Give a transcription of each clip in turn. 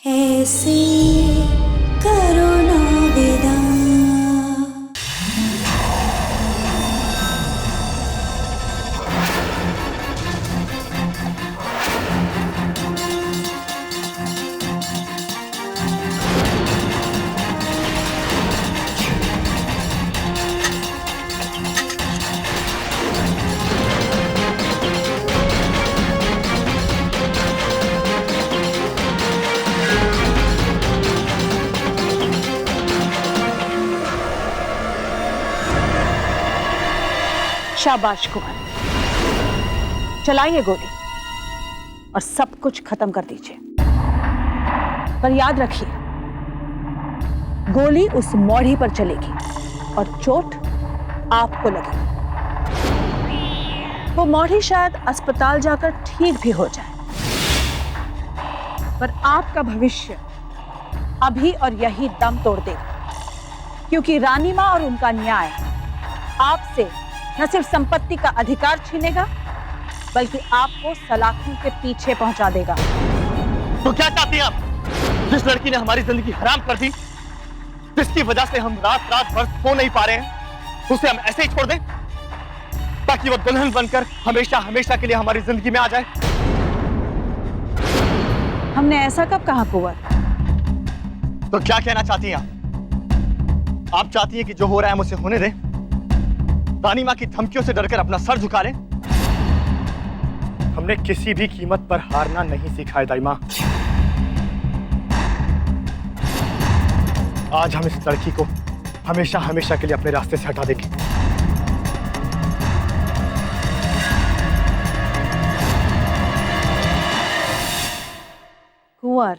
ऐसे करो ना विदा। शाबाश कुंवर, चलाइए गोली और सब कुछ खत्म कर दीजिए। पर याद रखिए, गोली उस मौढ़ी पर चलेगी और चोट आपको लगेगी। वो मौढ़ी शायद अस्पताल जाकर ठीक भी हो जाए, पर आपका भविष्य अभी और यही दम तोड़ देगा, क्योंकि रानी मां और उनका न्याय आपसे न सिर्फ संपत्ति का अधिकार छीनेगा, बल्कि आपको सलाखों के पीछे पहुंचा देगा। तो क्या चाहती हैं आप? जिस लड़की ने हमारी जिंदगी हराम कर दी, जिसकी वजह से हम रात रात भर सो नहीं पा रहे हैं, उसे हम ऐसे ही छोड़ दें ताकि वो दुल्हन बनकर हमेशा हमेशा के लिए हमारी जिंदगी में आ जाए? हमने ऐसा कब कहा कुंवर? तो क्या कहना चाहती हैं आप? आप चाहती हैं कि जो हो रहा है मुझे होने दें, रानी मां की धमकियों से डरकर अपना सर झुका लें? हमने किसी भी कीमत पर हारना नहीं सीखा है दाई मां। आज हम इस लड़की को हमेशा हमेशा के लिए अपने रास्ते से हटा देंगे। कुंवर,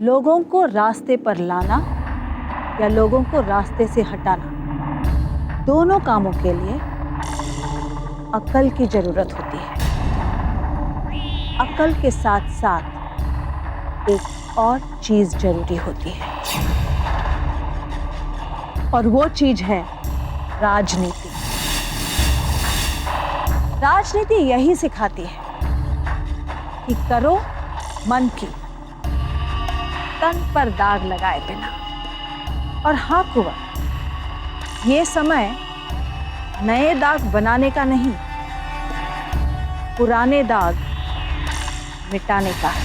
लोगों को रास्ते पर लाना या लोगों को रास्ते से हटाना, दोनों कामों के लिए अक्ल की जरूरत होती है। अक्ल के साथ साथ एक और चीज जरूरी होती है, और वो चीज है राजनीति। राजनीति यही सिखाती है कि करो मन की, तन पर दाग लगाए बिना। और हाँ कुंवर, ये समय नए दाग बनाने का नहीं, पुराने दाग मिटाने का है।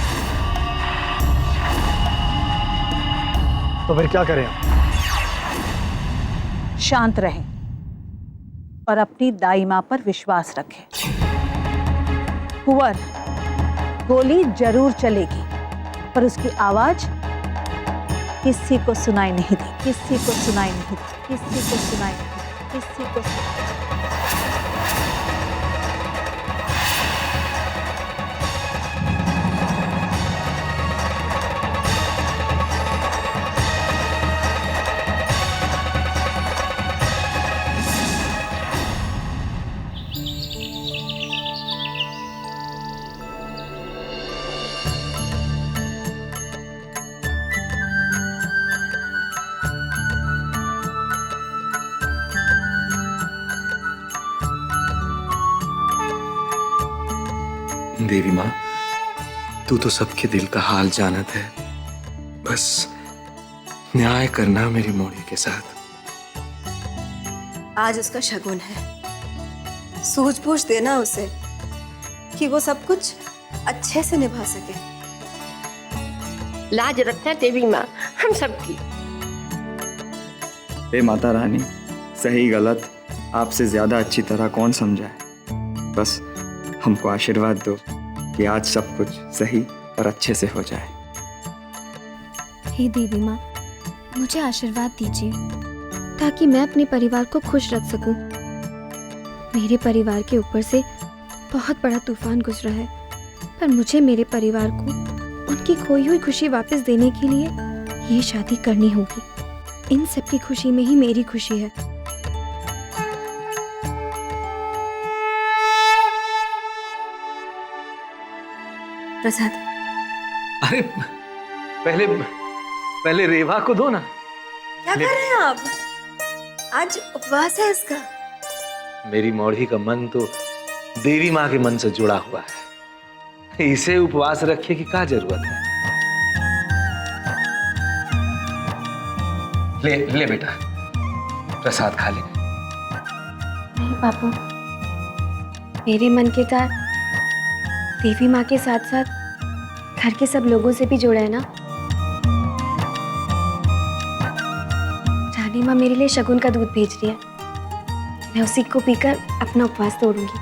तो फिर क्या करें हम? शांत रहें और अपनी दाई मां पर विश्वास रखें। कुंवर, गोली जरूर चलेगी, पर उसकी आवाज किसी को सुनाई नहीं दी, किसी को सुनाई नहीं दी, किसी को सुनाई नहीं दी, किसी को सुनाई नहीं दी। देवी माँ, तू तो सबके दिल का हाल जानत है। बस न्याय करना मेरी मोड़ी के साथ। आज उसका शगुन है, सूझबूझ देना उसे कि वो सब कुछ अच्छे से निभा सके। लाज रखना देवी माँ हम सबकी। हे माता रानी, सही गलत आपसे ज्यादा अच्छी तरह कौन समझाए। बस हमको आशीर्वाद दो कि आज सब कुछ सही और अच्छे से हो जाए। हे देवी माँ, मुझे आशीर्वाद दीजिए ताकि मैं अपने परिवार को खुश रख सकूं। मेरे परिवार के ऊपर से बहुत बड़ा तूफान गुजरा है, पर मुझे मेरे परिवार को उनकी खोई हुई खुशी वापस देने के लिए ये शादी करनी होगी। इन सब की खुशी में ही मेरी खुशी है। प्रसाद, अरे पहले रेवा को दो ना। क्या कर रहे हैं आप? आज उपवास है इसका। मेरी मौढ़ी का मन तो देवी माँ के मन से जुड़ा हुआ है, इसे उपवास रखने की क्या जरूरत है? ले ले बेटा, प्रसाद खा ले। नहीं बापू, मेरे मन के तार देवी माँ के साथ साथ घर के सब लोगों से भी जुड़ा है ना। रानी माँ मेरे लिए शगुन का दूध भेज रही है, मैं उसी को पीकर अपना उपवास तोड़ूंगी।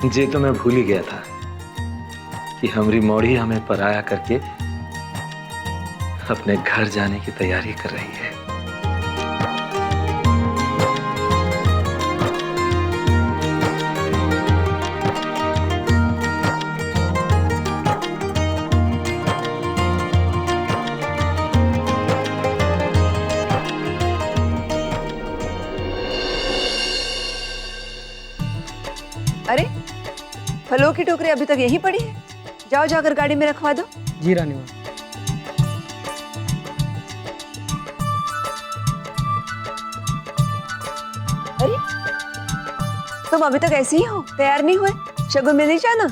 जे तो मैं भूल ही गया था कि हमारी मौड़ी हमें पराया करके अपने घर जाने की तैयारी कर रही है। अरे फलों की टोकरी अभी तक यहीं पड़ी है, जाओ जाकर गाड़ी में रखवा दो। जी रानी माँ। अरे तुम अभी तक ऐसे ही हो, तैयार नहीं हुए? शगुन में नहीं जाना?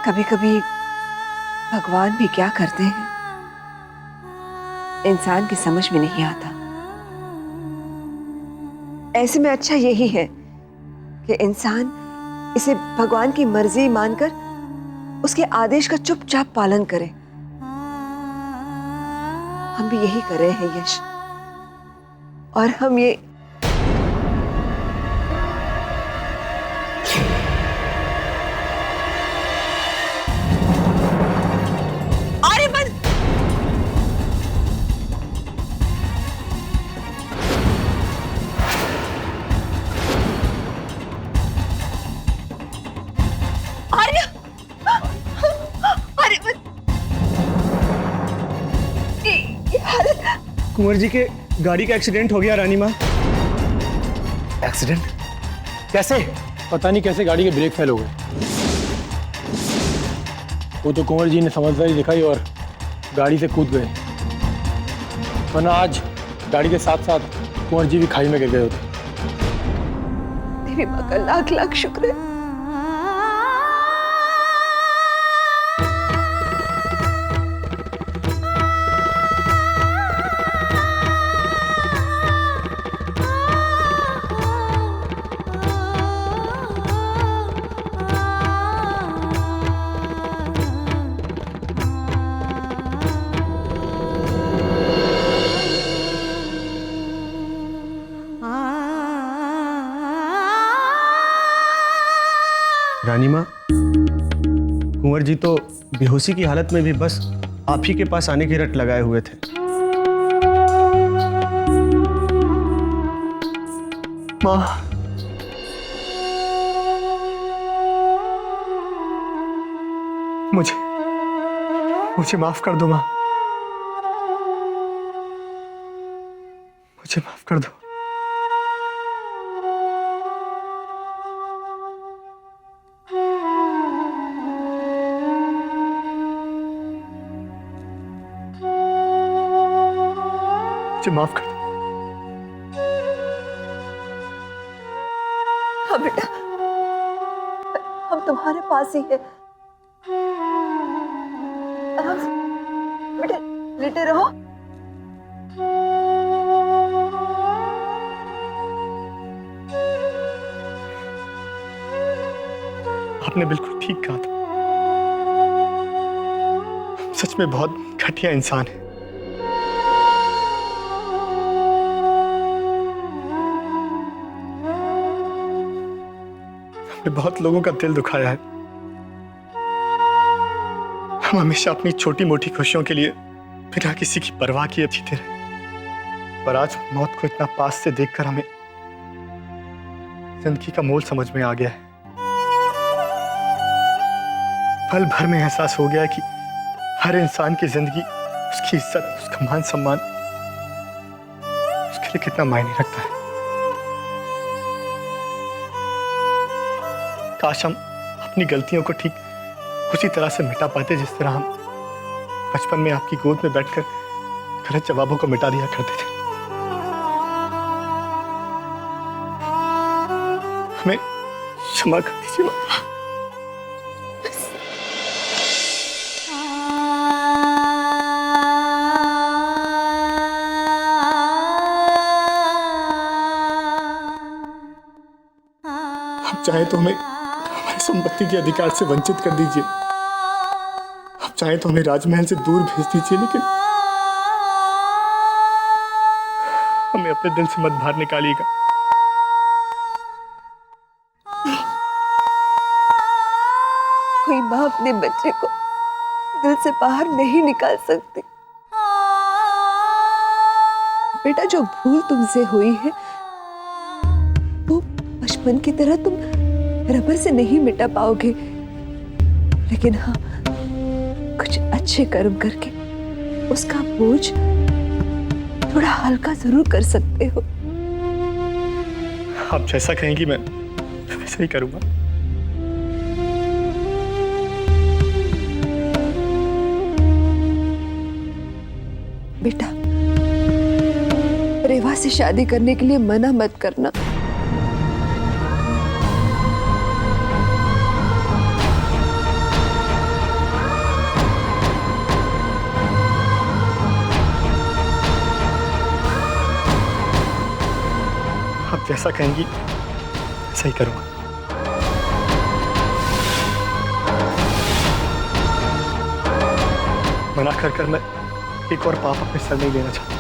कभी कभी भगवान भी क्या करते हैं इंसान की समझ में नहीं आता। ऐसे में अच्छा यही है कि इंसान इसे भगवान की मर्जी मानकर उसके आदेश का चुपचाप पालन करे। हम भी यही कर रहे हैं यश, और हम ये कुंवर जी के गाड़ी का एक्सीडेंट हो गया रानी माँ। एक्सीडेंट? कैसे? पता नहीं कैसे गाड़ी के ब्रेक फेल हो गए। वो तो कुंवर जी ने समझदारी दिखाई और गाड़ी से कूद गए, वरना आज गाड़ी के साथ साथ कुंवर जी भी खाई में गिर गए होते। देवी माँ का लाख लाख शुक्र है। रानी माँ, कुंवर जी तो बेहोशी की हालत में भी बस आप ही के पास आने की रट लगाए हुए थे। माँ, मुझे माफ कर दो माँ, मुझे माफ कर दो। मुझे माफ कर दो। हाँ बेटा, हम तुम्हारे पास ही हैं। आराम से बेटा, लेटे रहो। आपने बिल्कुल ठीक कहा था, सच में बहुत घटिया इंसान है। हमने बहुत लोगों का दिल दुखाया है। हम हमेशा अपनी छोटी मोटी खुशियों के लिए बिना किसी की परवाह किए जीते रहे, पर आज मौत को इतना पास से देखकर हमें जिंदगी का मोल समझ में आ गया है। पल भर में एहसास हो गया है कि हर इंसान की जिंदगी, उसकी इज्जत, उसका मान सम्मान उसके लिए कितना मायने रखता है। काश हम अपनी गलतियों को ठीक उसी तरह से मिटा पाते जिस तरह हम बचपन में आपकी गोद में बैठकर गलत जवाबों को मिटा दिया करते थे। हमें क्षमा कर दीजिए माँ। आप चाहे तो हमें हमारी संपत्ति के अधिकार से वंचित कर दीजिए, आप चाहे तो हमें राजमहल से दूर भेज दीजिए, लेकिन हमें अपने दिल से मत बाहर निकालिएगा। कोई माँ अपने बच्चे को दिल से बाहर नहीं निकाल सकती। बेटा, जो भूल तुमसे हुई है वो बचपन की तरह तुम रबर से नहीं मिटा पाओगे, लेकिन हाँ, कुछ अच्छे कर्म करके उसका बोझ थोड़ा हल्का जरूर कर सकते हो। आप जैसा कहेंगी मैं वैसा ही करूंगा। बेटा, रेवा से शादी करने के लिए मना मत करना। आप जैसा कहेंगी वैसा ही करूंगा। मना कर मैं एक और पाप अपने सर नहीं लेना चाहता।